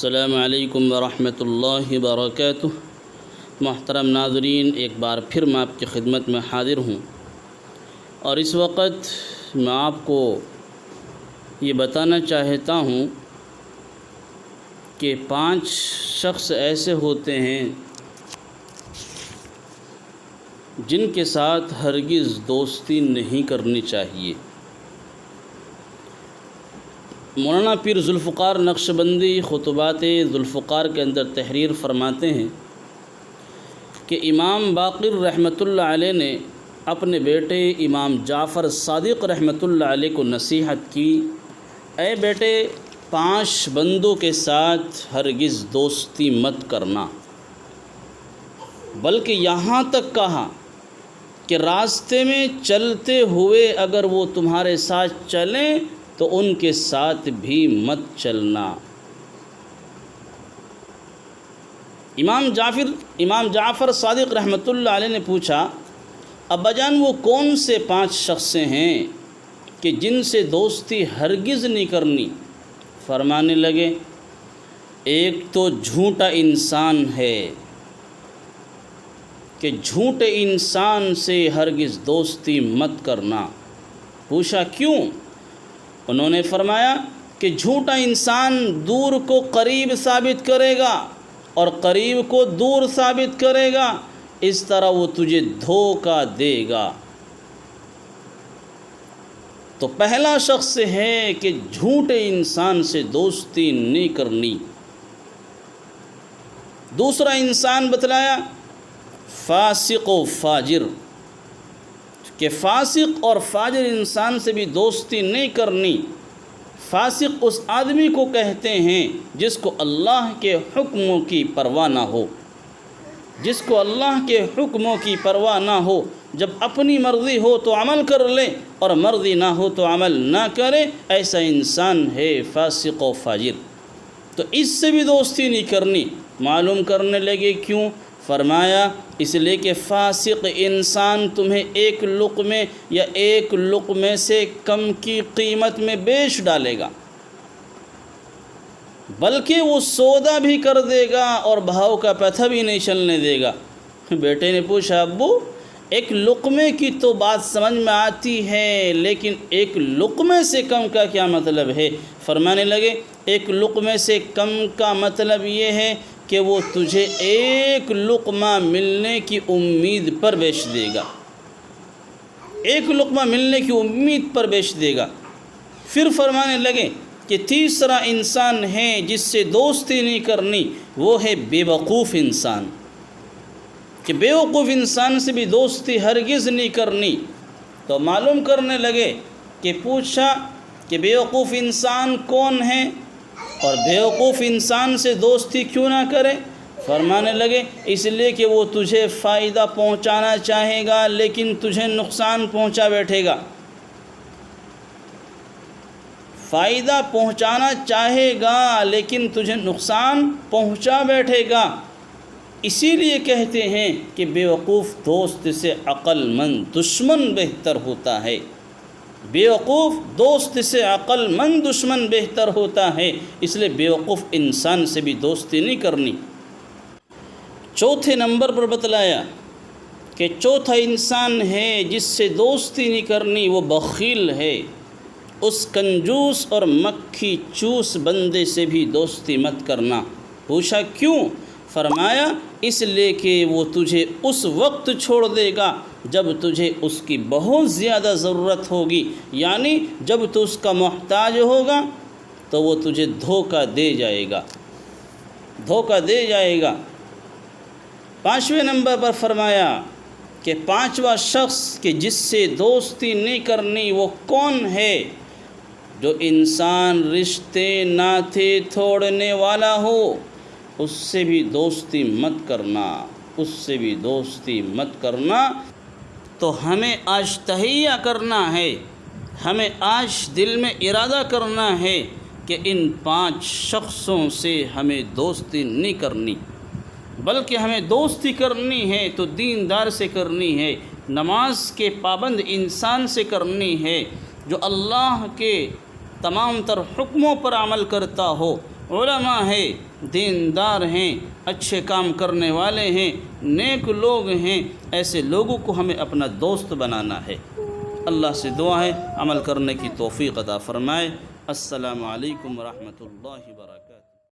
السلام علیکم ورحمۃ اللہ وبرکاتہ۔ محترم ناظرین، ایک بار پھر میں آپ کی خدمت میں حاضر ہوں، اور اس وقت میں آپ کو یہ بتانا چاہتا ہوں کہ 5 شخص ایسے ہوتے ہیں جن کے ساتھ ہرگز دوستی نہیں کرنی چاہیے۔ مولانا پیر ذوالفقار نقشبندی خطبات ذوالفقار کے اندر تحریر فرماتے ہیں کہ امام باقر رحمۃ اللہ علیہ نے اپنے بیٹے امام جعفر صادق رحمۃ اللہ علیہ کو نصیحت کی، اے بیٹے 5 بندوں کے ساتھ ہرگز دوستی مت کرنا، بلکہ یہاں تک کہا کہ راستے میں چلتے ہوئے اگر وہ تمہارے ساتھ چلیں تو ان کے ساتھ بھی مت چلنا۔ امام جعفر صادق رحمۃ اللہ علیہ نے پوچھا، ابا جان وہ کون سے 5 شخص ہیں کہ جن سے دوستی ہرگز نہیں کرنی؟ فرمانے لگے، ایک تو جھوٹا انسان ہے کہ جھوٹے انسان سے ہرگز دوستی مت کرنا۔ پوچھا کیوں؟ انہوں نے فرمایا کہ جھوٹا انسان دور کو قریب ثابت کرے گا اور قریب کو دور ثابت کرے گا، اس طرح وہ تجھے دھوکہ دے گا۔ تو پہلا شخص ہے کہ جھوٹے انسان سے دوستی نہیں کرنی۔ دوسرا انسان بتلایا فاسق و فاجر، کہ فاسق اور فاجر انسان سے بھی دوستی نہیں کرنی۔ فاسق اس آدمی کو کہتے ہیں جس کو اللہ کے حکموں کی پرواہ نہ ہو، جس کو اللہ کے حکموں کی پرواہ نہ ہو، جب اپنی مرضی ہو تو عمل کر لے اور مرضی نہ ہو تو عمل نہ کرے، ایسا انسان ہے فاسق و فاجر۔ تو اس سے بھی دوستی نہیں کرنی۔ معلوم کرنے لگے کیوں؟ فرمایا اس لیے کہ فاسق انسان تمہیں ایک لقمے یا ایک لقمے سے کم کی قیمت میں بیچ ڈالے گا، بلکہ وہ سودا بھی کر دے گا اور بھاؤ کا پتہ بھی نہیں چلنے دے گا۔ بیٹے نے پوچھا، ابو ایک لقمے کی تو بات سمجھ میں آتی ہے، لیکن ایک لقمے سے کم کا کیا مطلب ہے؟ فرمانے لگے ایک لقمے سے کم کا مطلب یہ ہے کہ وہ تجھے ایک لقمہ ملنے کی امید پر بیچ دے گا، ایک لقمہ ملنے کی امید پر بیچ دے گا۔ پھر فرمانے لگے کہ تیسرا انسان ہے جس سے دوستی نہیں کرنی، وہ ہے بے وقوف انسان، کہ بے وقوف انسان سے بھی دوستی ہرگز نہیں کرنی۔ تو معلوم کرنے لگے کہ پوچھا کہ بے وقوف انسان کون ہے اور بیوقوف انسان سے دوستی کیوں نہ کرے؟ فرمانے لگے اس لیے کہ وہ تجھے فائدہ پہنچانا چاہے گا لیکن تجھے نقصان پہنچا بیٹھے گا، فائدہ پہنچانا چاہے گا لیکن تجھے نقصان پہنچا بیٹھے گا۔ اسی لیے کہتے ہیں کہ بیوقوف دوست سے عقل مند دشمن بہتر ہوتا ہے، بیوقوف دوست سے عقل مند دشمن بہتر ہوتا ہے، اس لیے بیوقوف انسان سے بھی دوستی نہیں کرنی۔ چوتھے نمبر پر بتلایا کہ چوتھا انسان ہے جس سے دوستی نہیں کرنی، وہ بخیل ہے۔ اس کنجوس اور مکھی چوس بندے سے بھی دوستی مت کرنا۔ پوچھا کیوں؟ فرمایا اس لیے کہ وہ تجھے اس وقت چھوڑ دے گا جب تجھے اس کی بہت زیادہ ضرورت ہوگی، یعنی جب تو اس کا محتاج ہوگا تو وہ تجھے دھوکہ دے جائے گا، دھوکہ دے جائے گا۔ 5ویں نمبر پر فرمایا کہ پانچواں شخص کہ جس سے دوستی نہیں کرنی وہ کون ہے؟ جو انسان رشتے ناطے توڑنے والا ہو، اس سے بھی دوستی مت کرنا، اس سے بھی دوستی مت کرنا۔ تو ہمیں آج تہیہ کرنا ہے، ہمیں آج دل میں ارادہ کرنا ہے کہ ان 5 شخصوں سے ہمیں دوستی نہیں کرنی، بلکہ ہمیں دوستی کرنی ہے تو دیندار سے کرنی ہے، نماز کے پابند انسان سے کرنی ہے، جو اللہ کے تمام تر حکموں پر عمل کرتا ہو، علماء ہے، دیندار ہیں، اچھے کام کرنے والے ہیں، نیک لوگ ہیں، ایسے لوگوں کو ہمیں اپنا دوست بنانا ہے۔ اللہ سے دعا ہے عمل کرنے کی توفیق عطا فرمائے۔ السلام علیکم ورحمۃ اللہ وبرکاتہ۔